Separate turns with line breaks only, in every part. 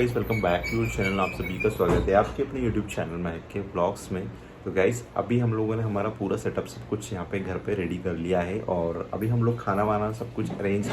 Guys welcome back to channel. आप सभी का स्वागत है आपके अपने यूट्यूब चैनल में के ब्लॉग्स में। तो गाइस अभी हम लोगों ने हमारा पूरा सेटअप सब कुछ यहाँ पे घर पे रेडी कर लिया है और अभी हम लोग खाना वाना सब कुछ अरेंज।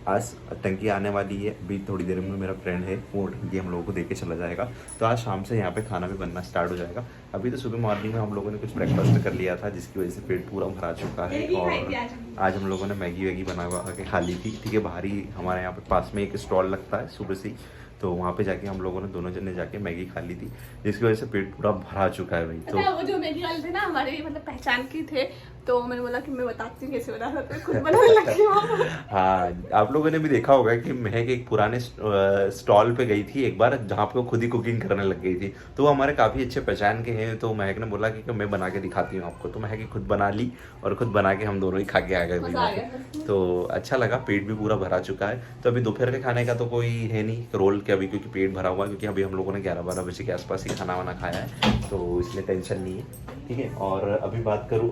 आज टंकी आने वाली है, अभी थोड़ी देर में मेरा फ्रेंड है वो टंकी हम लोगों को देके चला जाएगा। तो आज शाम से यहाँ पे खाना भी बनना स्टार्ट हो जाएगा। अभी तो सुबह मॉर्निंग में हम लोगों ने कुछ ब्रेकफास्ट कर लिया था जिसकी वजह से पेट पूरा भरा चुका है। और आज हम लोगों ने मैगी वैगी बना के खा ली थी। ठीक है, बाहर ही हमारे यहाँ पे पास में एक स्टॉल लगता है सुबह से ही, तो वहाँ पे जाके हम लोगों ने दोनों जने जाके मैगी खा ली थी जिसकी वजह से पेट पूरा भरा चुका है भाई। तो
वो जो मैगी वाले थे ना हमारे मतलब पहचान की थे, तो मैंने बोला कि मैं बताती हूँ कैसे बना सकते, खुद बनाने लगी हूँ।
हाँ, आप लोगों ने भी देखा होगा कि महक एक पुराने स्टॉल पे गई थी एक बार जहाँ पे वो खुद ही कुकिंग करने लग गई थी। तो वो हमारे काफ़ी अच्छे पहचान के हैं। तो महक ने बोला कि मैं बना के दिखाती हूँ आपको। तो महक खुद बना ली और खुद बना के हम दोनों ही खा के आ गए भाई। तो अच्छा लगा, पेट भी पूरा भरा चुका है। तो अभी दोपहर के खाने का तो कोई है नहीं रोल के अभी, क्योंकि पेट भरा हुआ है, क्योंकि अभी हम लोगों ने 11-12 बजे के आसपास ही खाना वाना खाया है, तो इसलिए टेंशन नहीं है। ठीक है, और अभी बात करूँ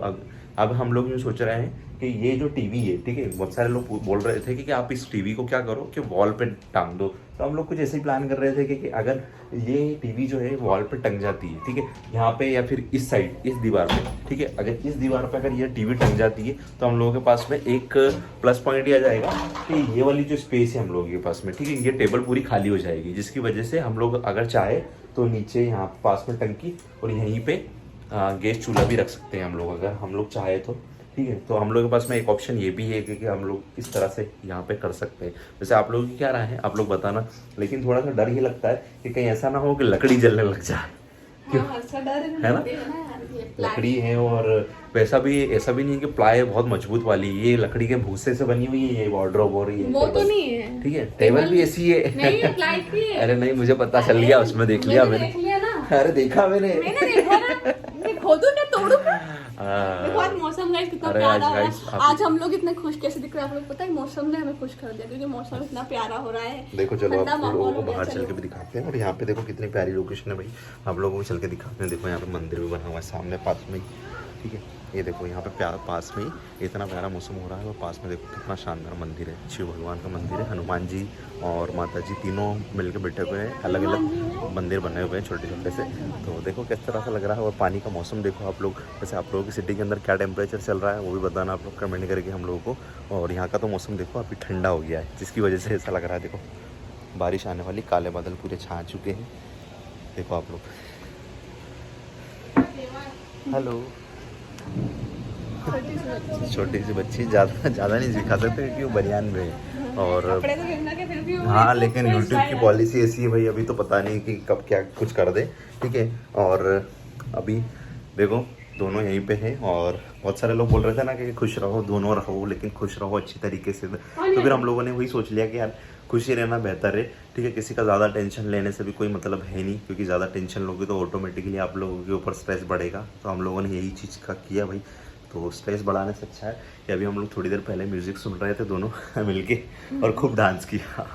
अब हम लोग यूँ सोच रहे हैं कि ये जो टीवी है, ठीक है, बहुत सारे लोग बोल रहे थे कि आप इस टीवी को क्या करो कि वॉल पे टांग दो। तो हम लोग कुछ ऐसे ही प्लान कर रहे थे कि अगर ये टीवी जो है वॉल पे टंग जाती है, ठीक है, यहाँ पे या फिर इस साइड इस दीवार पे, ठीक है, अगर इस दीवार पे अगर ये टीवी टंग जाती है तो हम लोगों के पास में एक प्लस पॉइंट आ जाएगा कि ये वाली जो स्पेस है हम लोगों के पास में, ठीक है, ये टेबल पूरी खाली हो जाएगी, जिसकी वजह से हम लोग अगर चाहे तो नीचे यहाँ पास में टंकी और यहीं पे गैस चूल्हा भी रख सकते हैं हम लोग, अगर हम लोग चाहे तो। ठीक है, तो हम लोग के पास में एक ऑप्शन ये भी है कि हम लोग इस तरह से यहाँ पे कर सकते हैं। वैसे आप लोगों की क्या राय है आप लोग बताना, लेकिन थोड़ा सा डर ही लगता है कि कहीं ऐसा ना हो कि लकड़ी जलने लग जाए। क्यों है ना, लकड़ी है और वैसा भी ऐसा भी नहीं है कि प्लाई बहुत मजबूत वाली, ये लकड़ी के भूसे से बनी हुई है ये वार्डरोब और ये
वो तो नहीं है।
ठीक है, टेबल भी ऐसी है।
नहीं, प्लाई की है।
अरे नहीं, मुझे पता चल गया, उसमें देख लिया मैंने।
देख लिया ना।
अरे देखा मैंने
देखा ना, खोदू क्या तोड़ू क्या? देखो आज मौसम गाइस कितना प्यारा हो रहा है। आज हम लोग इतने खुश कैसे दिख रहे हैं आप लोग पता है? मौसम ने हमें खुश कर दिया क्योंकि मौसम इतना प्यारा हो रहा है।
देखो चलो आप लोगों को बाहर चल के भी दिखाते हैं। और यहाँ पे देखो कितनी प्यारी लोकेशन है भाई, आप लोगों को चल के दिखाते हैं। देखो यहाँ पे मंदिर भी बना हुआ है सामने पास में ही, ठीक है, ये देखो यहाँ पे पास में ही इतना प्यारा मौसम हो रहा है और पास में देखो कितना शानदार मंदिर है, शिव भगवान का मंदिर है, हनुमान जी और माता जी तीनों मिलकर बैठे हुए हैं, अलग अलग मंदिर बने हुए हैं छोटे छोटे से। तो देखो किस तरह से लग रहा है। और पानी का मौसम देखो आप लोग, वैसे आप लोगों की सिटी के अंदर क्या टेम्परेचर चल रहा है वो भी बताना आप लोग कमेंट करके हम लोगों को। और यहाँ का तो मौसम देखो अभी ठंडा हो गया है जिसकी वजह से ऐसा लग रहा है। देखो बारिश आने वाली, काले बादल पूरे छा चुके हैं, देखो आप लोग। हेलो, छोटी सी बच्ची, ज़्यादा नहीं दिखा सकते क्योंकि वो बनियान में है। और हाँ, लेकिन यूट्यूब की पॉलिसी ऐसी है भाई, अभी तो पता नहीं कि कब क्या कुछ कर दे। ठीक है, और अभी देखो दोनों यहीं पे हैं और बहुत सारे लोग बोल रहे थे ना कि खुश रहो, दोनों रहो, लेकिन खुश रहो अच्छी तरीके से। तो फिर हम लोगों ने वही सोच लिया कि यार खुशी रहना बेहतर है। ठीक है, किसी का ज़्यादा टेंशन लेने से भी कोई मतलब है नहीं, क्योंकि ज़्यादा टेंशन लोगे तो ऑटोमेटिकली आप लोगों के ऊपर स्ट्रेस बढ़ेगा। तो हम लोगों ने यही चीज़ का किया भाई। तो स्ट्रेस बढ़ाने से अच्छा है कि अभी हम लोग थोड़ी देर पहले म्यूज़िक सुन रहे थे दोनों मिलके और खूब डांस किया,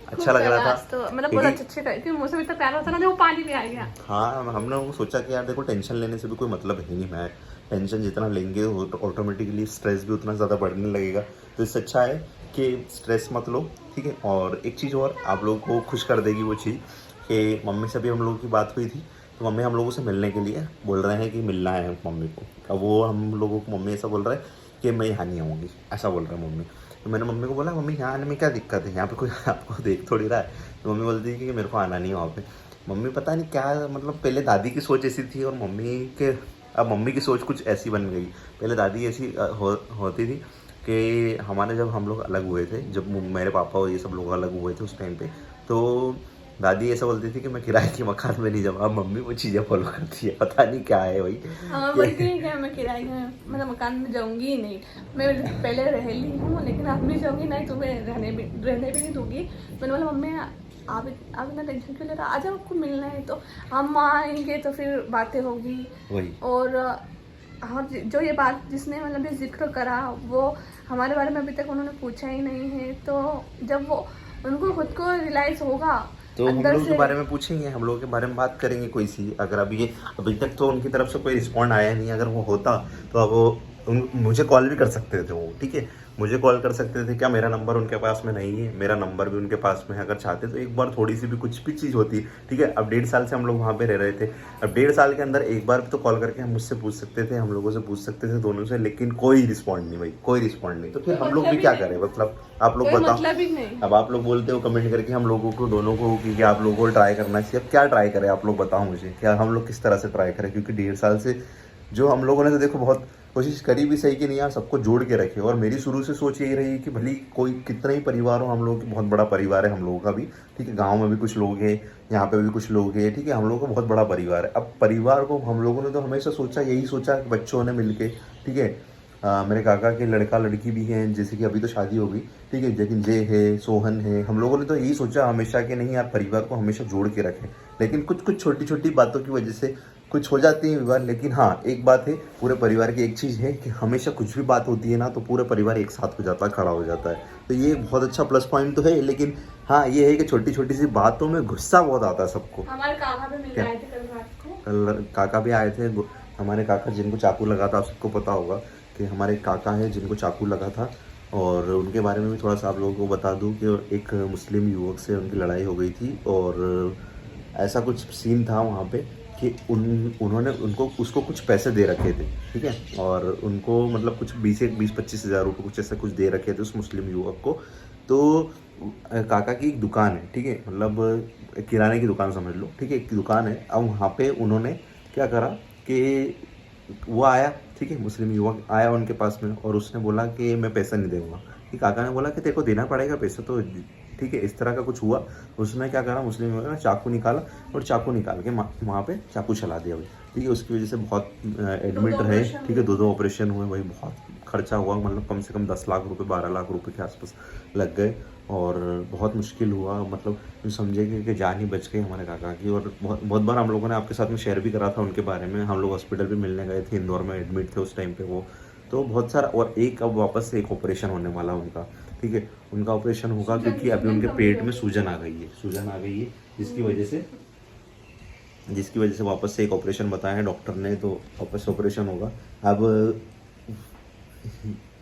अच्छा लग रहा था।
तो मतलब बहुत अच्छे क्योंकि मौसम इतना प्यारा होता ना, वो पानी भी आ गया।
हाँ, हमने वो सोचा कि यार देखो टेंशन लेने से भी कोई मतलब है नहीं, मैं टेंशन जितना लेंगे ऑटोमेटिकली स्ट्रेस भी उतना ज़्यादा बढ़ने लगेगा। तो इससे अच्छा है कि स्ट्रेस मत लो। ठीक है, और एक चीज़ और आप लोगों को खुश कर देगी वो चीज़ कि मम्मी से भी हम लोगों की बात हुई थी, तो मम्मी हम लोगों से मिलने के लिए बोल रहे हैं कि मिलना है मम्मी को। अब वो हम लोगों को मम्मी ऐसा बोल रहा है कि मैं यहाँ नहीं आऊँगी, ऐसा बोल रहे हैं मम्मी। तो मैंने मम्मी को बोला मम्मी यहाँ आने में क्या दिक्कत है, यहाँ पे कोई आपको देख थोड़ी रहा है। तो मम्मी बोलती है कि मेरे को आना नहीं है वहाँ पे। मम्मी पता नहीं क्या, मतलब पहले दादी की सोच ऐसी थी और अब मम्मी की सोच कुछ ऐसी बन गई। पहले दादी ऐसी होती थी कि हमारे जब हम लोग अलग हुए थे, जब मेरे पापा और ये सब लोग अलग हुए थे उस टाइम पे, तो दादी ऐसा बोलती थी कि मैं किराए के मकान में नहीं जाऊँ। अब मम्मी वो चीज़ें फॉलो करती है, पता नहीं क्या है भाई।
बोलती है कि मैं किराए में मतलब मकान में जाऊंगी ही नहीं, मैं पहले रह ली हूँ लेकिन अब नहीं जाऊंगी, नहीं तुम्हें रहने भी नहीं दूंगी। मैंने बोला मम्मी आप इतना टेंशन क्यों ले रहा, आज आपको मिलना है तो हम आएंगे तो फिर बातें होगी वही। और हाँ, जो ये बात जिसने मतलब ये जिक्र करा वो हमारे बारे में अभी तक उन्होंने पूछा ही नहीं है। तो जब वो उनको खुद को रियलाइज होगा
तो हम लोग के बारे में पूछेंगे, हम लोगों के बारे में बात करेंगे कोई सी। अगर अभी तक तो उनकी तरफ से कोई रिस्पॉन्ड आया नहीं, अगर वो होता तो अब वो मुझे कॉल भी कर सकते थे वो, ठीक है, मुझे कॉल कर सकते थे। क्या मेरा नंबर उनके पास में नहीं है? मेरा नंबर भी उनके पास में है। अगर चाहते तो एक बार थोड़ी सी भी कुछ भी चीज़ होती, ठीक है। अब 1.5 साल से हम लोग वहाँ पे रह रहे थे। अब 1.5 साल के अंदर एक बार भी तो कॉल करके हम मुझसे पूछ सकते थे, हम लोगों से पूछ सकते थे, दोनों से, लेकिन कोई रिस्पॉन्ड नहीं भाई, कोई रिस्पॉन्ड नहीं। तो फिर हम लोग भी क्या करें? मतलब आप लोग बताओ।
मतलब ही नहीं।
अब आप लोग बोलते हो कमेंट करके हम लोगों को, दोनों को, कि आप लोगों को ट्राई करना चाहिए। अब क्या ट्राई करें आप लोग बताओ मुझे, क्या हम लोग किस तरह से ट्राई करें? क्योंकि 1.5 साल से जो हम लोगों ने तो देखो बहुत कोशिश करी भी सही कि नहीं यार सबको जोड़ के रखे। और मेरी शुरू से सोच यही रही कि भले कोई कितना ही परिवार हो, हम लोगों की बहुत बड़ा परिवार है हम लोगों का भी, ठीक है। गांव में भी कुछ लोग हैं, यहाँ पे भी कुछ लोग हैं, ठीक है। हम लोगों का बहुत बड़ा परिवार है। अब परिवार को हम लोगों ने तो हमेशा सोचा, यही सोचा कि बच्चों ने मिलके, ठीक है, मेरे काका के लड़का लड़की भी हैं, जैसे कि अभी तो शादी हो गई, ठीक है, लेकिन जय है, सोहन है, हम लोगों ने तो यही सोचा हमेशा कि नहीं यार परिवार को हमेशा जोड़ के रखें। लेकिन कुछ कुछ छोटी छोटी बातों की वजह से कुछ हो जाती है विवाद। लेकिन हाँ, एक बात है पूरे परिवार की, एक चीज़ है कि हमेशा कुछ भी बात होती है ना तो पूरे परिवार एक साथ हो जाता है, खड़ा हो जाता है। तो ये बहुत अच्छा प्लस पॉइंट तो है। लेकिन हाँ, ये है कि छोटी छोटी सी बातों में गुस्सा बहुत आता है सबको।
हमारे काका भी मिल आए थे कल रात को।
कल काका भी आए थे, हमारे काका जिनको चाकू लगा था, आप सबको पता होगा कि हमारे काका हैं जिनको चाकू लगा था। और उनके बारे में भी थोड़ा सा आप लोगों को बता दूं कि एक मुस्लिम युवक से उनकी लड़ाई हो गई थी। और ऐसा कुछ सीन था वहाँ पे कि उन्होंने उनको उसको कुछ पैसे दे रखे थे, ठीक है। और उनको मतलब कुछ 20-25 हज़ार रुपये कुछ ऐसा कुछ दे रखे थे उस मुस्लिम युवक को। तो काका की एक दुकान है, ठीक है, मतलब किराने की दुकान समझ लो, ठीक है, एक दुकान है। अब वहाँ पे उन्होंने क्या करा कि वो आया, ठीक है, मुस्लिम युवक आया उनके पास में और उसने बोला कि मैं पैसा नहीं दूंगा। कि काका ने बोला कि तेरे को देना पड़ेगा पैसा तो, ठीक है। इस तरह का कुछ हुआ। उसने क्या करा, मुस्लिम युवक ने चाकू निकाला और चाकू निकाल के वहाँ पे चाकू चला दिया भाई, ठीक है। उसकी वजह से बहुत एडमिट रहे, ठीक है, 2 ऑपरेशन हुए भाई, बहुत खर्चा हुआ, मतलब कम से कम 10 लाख रुपए 12 लाख रुपए के आसपास लग गए। और बहुत मुश्किल हुआ, मतलब यूँ समझे कि जान ही बच गई हमारे काका की। और बहुत बार हम लोगों ने आपके साथ में शेयर भी करा था उनके बारे में। हम लोग हॉस्पिटल भी मिलने गए थे, इंदौर में एडमिट थे उस टाइम पे वो। तो बहुत सारा, और एक अब वापस से एक ऑपरेशन होने वाला उनका, ठीक है, उनका ऑपरेशन होगा क्योंकि अभी उनके पेट में सूजन आ गई है, सूजन आ गई है, जिसकी वजह से वापस से एक ऑपरेशन बताया है डॉक्टर ने। तो वापस ऑपरेशन होगा। अब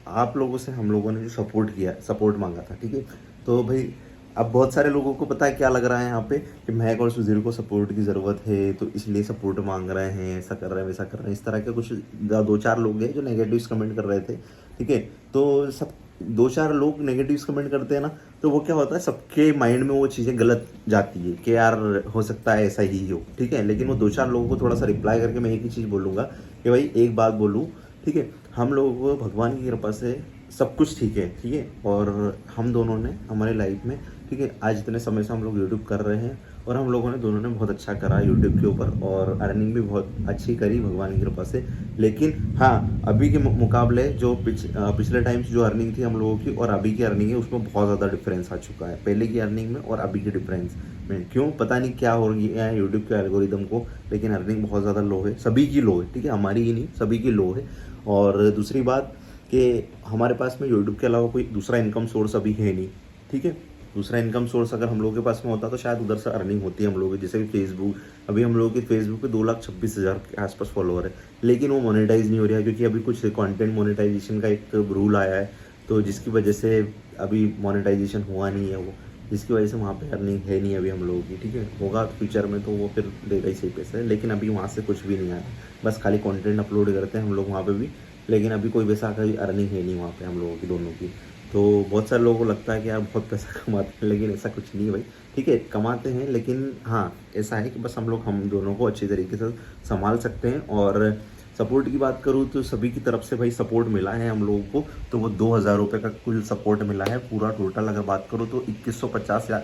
आप लोगों से हम लोगों ने जो सपोर्ट मांगा था, ठीक है, तो भाई अब बहुत सारे लोगों को पता है क्या लग रहा है यहाँ पे कि महक और सुधीर को सपोर्ट की ज़रूरत है, तो इसलिए सपोर्ट मांग रहे हैं, ऐसा कर रहे हैं, वैसा कर रहे हैं। इस तरह के कुछ 2-4 लोग हैं जो नेगेटिव्स कमेंट कर रहे थे, ठीक है। तो सब 2-4 लोग नेगेटिव्स कमेंट करते हैं ना, तो वो क्या होता है, सबके माइंड में वो चीज़ें गलत जाती है कि यार हो सकता है ऐसा ही हो, ठीक है। लेकिन वो 2-4 लोगों को थोड़ा सा रिप्लाई करके मैं एक ही चीज़ बोलूँगा कि भाई एक बात बोलूँ, ठीक है, हम लोगों को भगवान की कृपा से सब कुछ ठीक है, ठीक है। और हम दोनों ने हमारे लाइफ में, ठीक है, आज इतने समय से हम लोग यूट्यूब कर रहे हैं और हम लोगों ने दोनों ने बहुत अच्छा करा यूट्यूब के ऊपर और अर्निंग भी बहुत अच्छी करी भगवान की कृपा से। लेकिन हाँ, अभी के मुकाबले जो पिछले टाइम्स जो अर्निंग थी हम लोगों की और अभी की अर्निंग है उसमें बहुत ज़्यादा डिफरेंस आ चुका है, पहले की अर्निंग में और अभी के डिफरेंस में। क्यों पता नहीं क्या हो गया है यूट्यूब के एल्गोरिदम को, लेकिन अर्निंग बहुत ज़्यादा लो है, सभी की लो है, ठीक है, हमारी ही नहीं सभी की लो है। और दूसरी बात कि हमारे पास में यूट्यूब के अलावा कोई दूसरा इनकम सोर्स अभी है नहीं, ठीक है। दूसरा इनकम सोर्स अगर हम लोगों के पास में होता तो शायद उधर से अर्निंग होती है हम लोगों की। जैसे कि फेसबुक, अभी हम लोगों के फेसबुक पे 2,26,000 के आसपास फॉलोअर है, लेकिन वो मोनेटाइज नहीं हो रहा है क्योंकि अभी कुछ कंटेंट मोनेटाइजेशन का एक रूल आया है, तो जिसकी वजह से अभी मोनेटाइजेशन हुआ नहीं है वो, जिसकी वजह से वहाँ पे अर्निंग है नहीं अभी हम लोगों की, ठीक है। होगा फ्यूचर में तो वो फिर देगा ही सही पैसे, लेकिन अभी वहाँ से कुछ भी नहीं आया, बस खाली कंटेंट अपलोड करते हैं हम लोग वहाँ पे भी, लेकिन अभी कोई वैसा कोई अर्निंग है नहीं वहाँ पे हम लोगों की दोनों की। तो बहुत सारे लोगों को लगता है कि यार बहुत पैसा कमाते हैं, लेकिन ऐसा कुछ नहीं है भाई, ठीक है, कमाते हैं, लेकिन हाँ ऐसा है कि बस हम दोनों को अच्छी तरीके से संभाल सकते हैं। और सपोर्ट की बात करूँ तो सभी की तरफ से भाई सपोर्ट मिला है हम लोगों को, तो वो 2,000 रुपये का कुल सपोर्ट मिला है पूरा टोटल। अगर बात करूँ तो 2150 या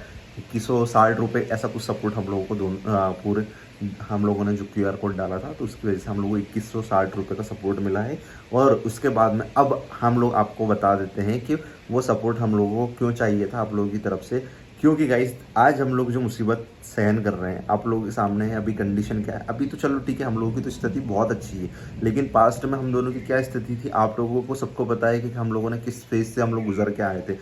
2160 रुपये ऐसा कुछ सपोर्ट हम लोगों को पूरे हम लोगों ने जो QR कोड डाला था तो उसकी वजह से हम लोगों को 2160 रुपये का सपोर्ट मिला है। और उसके बाद में अब हम लोग आपको बता देते हैं कि वो सपोर्ट हम लोगों को क्यों चाहिए था आप लोगों की तरफ से। क्योंकि गाइस आज हम लोग जो मुसीबत सहन कर रहे हैं आप लोगों के सामने है, अभी कंडीशन क्या है, अभी तो चलो ठीक है हम लोगों की तो स्थिति बहुत अच्छी है, लेकिन पास्ट में हम दोनों की क्या स्थिति थी आप लोगों को सबको पता है कि हम लोगों ने किस फेज से हम लोग गुजर के आए थे।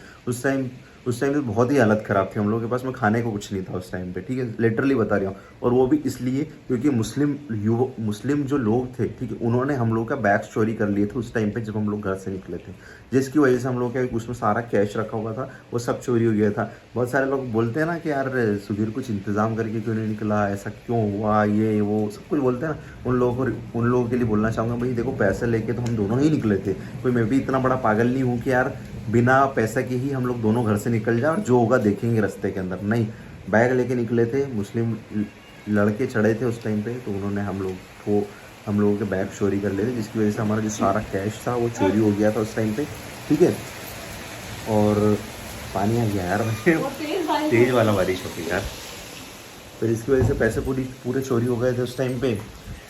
उस टाइम पे बहुत ही हालत ख़राब थी, हम लोगों के पास में खाने को कुछ नहीं था उस टाइम पे, ठीक है, लिटरली बता रहा हूँ। और वो भी इसलिए क्योंकि मुस्लिम जो लोग थे, ठीक है, उन्होंने हम लोग का बैग चोरी कर लिए थे उस टाइम पे जब हम लोग घर से निकले थे, जिसकी वजह से हम लोग का उसमें सारा कैश रखा हुआ था वो सब चोरी हो गया था। बहुत सारे लोग बोलते हैं ना कि यार सुधीर कुछ इंतज़ाम करके क्यों नहीं निकला, ऐसा क्यों हुआ, ये वो सब कुछ बोलते हैं ना, उन लोगों के लिए बोलना चाहूँगा भाई देखो, पैसे लेके तो हम दोनों ही निकले थे, कोई मैं भी इतना बड़ा पागल नहीं हूँ कि यार बिना पैसे के ही हम लोग दोनों घर से निकल जाए और जो होगा देखेंगे रास्ते के अंदर, नहीं, बैग लेके निकले थे। मुस्लिम लड़के चढ़े थे उस टाइम पे, तो उन्होंने हम लोगों के बैग चोरी कर लिए थे, जिसकी वजह से हमारा जो सारा कैश था वो चोरी हो गया था उस टाइम पे, ठीक है। और पानी आ गया यार तेज वाला बारिश हो गई यार, तो इसकी वजह से पैसे पूरे चोरी हो गए थे उस टाइम पे,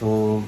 तो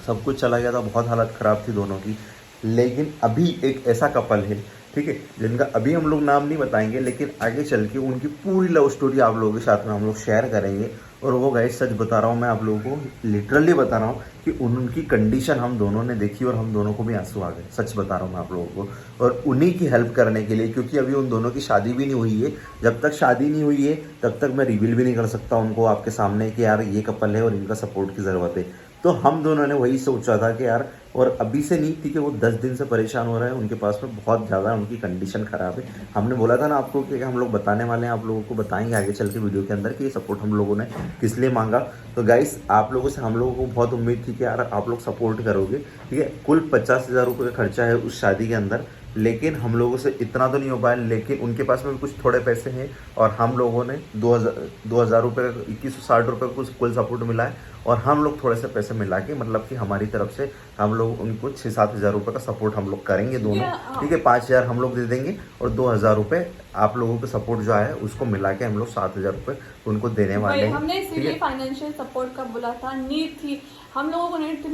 सब कुछ चला गया था, बहुत हालत ख़राब थी दोनों की। लेकिन अभी एक ऐसा कपल है, ठीक है, जिनका अभी हम लोग नाम नहीं बताएंगे, लेकिन आगे चल के उनकी पूरी लव स्टोरी आप लोगों के साथ में हम लोग शेयर करेंगे। और वो गाइस सच बता रहा हूँ मैं आप लोगों को, लिटरली बता रहा हूँ कि उनकी कंडीशन हम दोनों ने देखी और हम दोनों को भी आंसू आ गए, सच बता रहा हूँ मैं आप लोगों को। और उन्हीं की हेल्प करने के लिए, क्योंकि अभी उन दोनों की शादी भी नहीं हुई है, जब तक शादी नहीं हुई है तब तक मैं रिवील भी नहीं कर सकता उनको आपके सामने कि यार ये कपल है और इनका सपोर्ट की ज़रूरत है। तो हम दोनों ने वही सोचा था कि यार, और अभी से नहीं, ठीक है, वो 10 दिन से परेशान हो रहे हैं, उनके पास में बहुत ज़्यादा उनकी कंडीशन ख़राब है। हमने बोला था ना आपको कि हम लोग बताने वाले हैं, आप लोगों को बताएंगे आगे चल के वीडियो के अंदर कि ये सपोर्ट हम लोगों ने किस लिए मांगा। तो गाइस आप लोगों से हम लोगों को बहुत उम्मीद थी कि यार आप लोग सपोर्ट करोगे, ठीक है। कुल 50,000 रुपये का खर्चा है उस शादी के अंदर, लेकिन हम लोगों से इतना तो नहीं हो पाया, लेकिन उनके पास में भी कुछ थोड़े पैसे हैं और हम लोगों ने 2,000 रुपये का 2160 रुपये का कुल सपोर्ट मिला है। और हम लोग थोड़े से पैसे मिला के, मतलब कि हमारी तरफ से हम लोग उनको 6-7 हज़ार रुपये का सपोर्ट हम लोग करेंगे दोनों, ठीक है। 5,000 हम लोग दे देंगे और 2,000 रुपये आप लोगों का सपोर्ट जो है उसको मिला के हम लोग 7,000 रुपये उनको देने वाले हैं।
हमने इसीलिए फाइनेंशियल सपोर्ट का बोला था, नीड थी, हम लोगों को नीड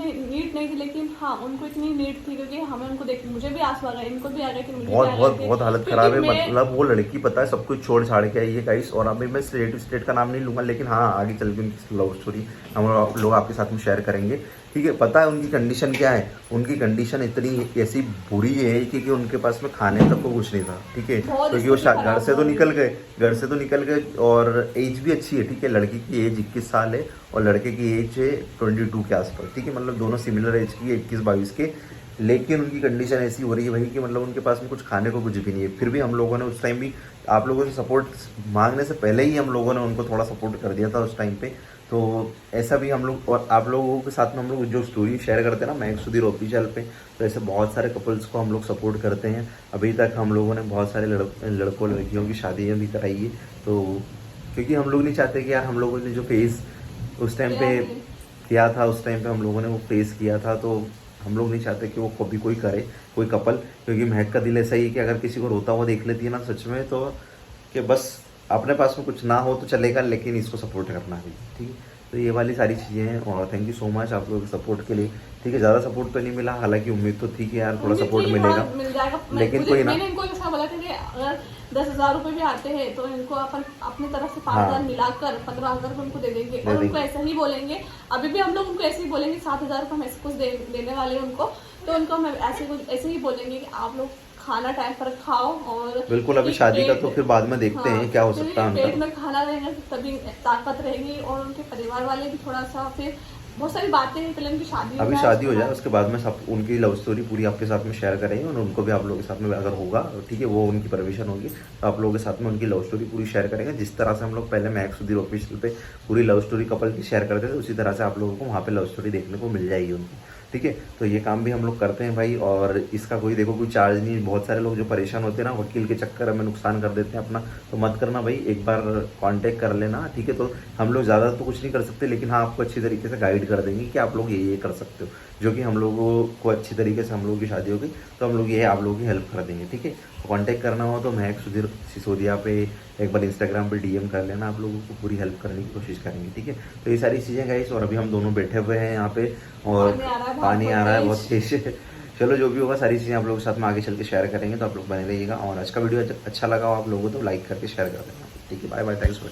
नहीं थी, लेकिन हाँ उनको इतनी नीड थी क्योंकि हमें उनको देख, मुझे भी आंसू आ गए, इनको भी आ गए कि मुझे
बहुत हालत खराब है। मतलब वो लड़की पता है सब कुछ छोड़ छाड़ के आई है गाइस, और अभी मैं स्टेट का नाम नहीं लूंगा, लेकिन हाँ आगे चल के उनकी लव स्टोरी हम लोग आपके साथ में शेयर करेंगे, ठीक है। पता है उनकी कंडीशन क्या है, उनकी कंडीशन इतनी ऐसी बुरी है कि उनके पास में खाने तक को कुछ नहीं था, ठीक है, क्योंकि वो घर से तो निकल गए और एज भी अच्छी है, ठीक है। लड़की की एज 21 साल है और लड़के की एज है 22 के आसपास, ठीक है, मतलब दोनों सिमिलर एज की, 21-22 के। लेकिन उनकी कंडीशन ऐसी हो रही है भाई कि मतलब उनके पास में कुछ खाने को कुछ भी नहीं है। फिर भी हम लोगों ने उस टाइम भी आप लोगों से सपोर्ट मांगने से पहले ही हम लोगों ने उनको थोड़ा सपोर्ट कर दिया था उस टाइम पे। तो ऐसा भी हम लोग और आप लोगों के साथ में हम लोग जो स्टोरी शेयर करते हैं ना महक सुधीर ऑफिशियल पे, तो ऐसे बहुत सारे कपल्स को हम लोग सपोर्ट करते हैं। अभी तक हम लोगों ने बहुत सारे लड़कों लड़कियों की शादियाँ भी कराई है, तो क्योंकि हम लोग नहीं चाहते कि यार हम लोगों ने जो फेस उस टाइम पे किया था, उस टाइम पे हम लोगों ने वो फेस किया था, तो हम लोग नहीं चाहते कि वो कभी कोई करे, कोई कपल, क्योंकि महक का दिल ऐसा ही है कि अगर किसी को रोता हुआ देख लेती है ना सच में, तो कि बस अपने पास में कुछ ना हो तो चलेगा, लेकिन इसको सपोर्ट करना है, ठीक है। तो ये वाली सारी चीज़ें हैं और थैंक यू सो मच आप लोगों के सपोर्ट के लिए, ठीक है। ज़्यादा सपोर्ट तो नहीं मिला, हालांकि उम्मीद तो थी कि यार थोड़ा सपोर्ट मिलेगा, लेकिन कोई ना।
मैंने इनको ऐसा बोला था कि अगर 10,000 रुपये भी आते हैं तो इनको अपन अपनी तरफ से 5,000 मिलाकर 15,000 रुपये उनको दे देंगे और उनको ऐसा ही बोलेंगे। अभी भी हम लोग उनको ऐसे ही बोलेंगे 7,000 रुपये हम ऐसे कुछ देने वाले हैं उनको, तो उनको हम ऐसे ही बोलेंगे कि आप लोग खाना टाइम पर खाओ। और
बिल्कुल अभी शादी का तो फिर बाद में देखते हैं क्या हो सकता है,
पेट में खाना रहेगा तभी ताकत रहेगी। और उनके परिवार वाले भी थोड़ा सा, फिर बहुत सारी बातें हैं, पहले उनकी शादी
अभी शादी हो जाए उसके बाद में सब उनकी लव स्टोरी पूरी आपके साथ में शेयर करेंगे और उनको भी आप लोगों के साथ में अगर होगा, ठीक है, वो उनकी परमिशन होगी तो आप लोगों के साथ में उनकी लव स्टोरी पूरी शेयर करेंगे। जिस तरह से हम लोग पहले महक सुधीर ऑफिशियल पे पूरी लव स्टोरी कपल की शेयर करते थे, उसी तरह से आप लोगों को वहाँ पे लव स्टोरी देखने को मिल जाएगी उनकी, ठीक है। तो ये काम भी हम लोग करते हैं भाई, और इसका कोई देखो कोई चार्ज नहीं। बहुत सारे लोग जो परेशान होते हैं ना वकील के चक्कर में नुकसान कर देते हैं अपना, तो मत करना भाई, एक बार कांटेक्ट कर लेना, ठीक है। तो हम लोग ज़्यादा तो कुछ नहीं कर सकते, लेकिन हाँ आपको अच्छी तरीके से गाइड कर देंगे कि आप लोग ये कर सकते हो, जो कि हम लोगों को अच्छी तरीके से हम लोगों की शादी होगी तो हम लोग ये आप लोगों की हेल्प कर देंगे, ठीक है। तो कांटेक्ट करना हो तो महक सुधीर सिसोदिया पे एक बार इंस्टाग्राम पे DM कर लेना, आप लोगों को पूरी हेल्प करने की कोशिश करेंगे, ठीक है। तो ये सारी चीज़ें गाइस, और अभी हम दोनों बैठे हुए हैं यहाँ पे और पानी आ रहा है बहुत तेज है। चलो जो भी होगा सारी चीज़ें आप लोगों के साथ में आगे चल के शेयर करेंगे, तो आप लोग बने रहिएगा। और आज का वीडियो अच्छा लगा हो आप लोगों को तो लाइक करके शेयर कर देना, ठीक है। Bye bye, thanks for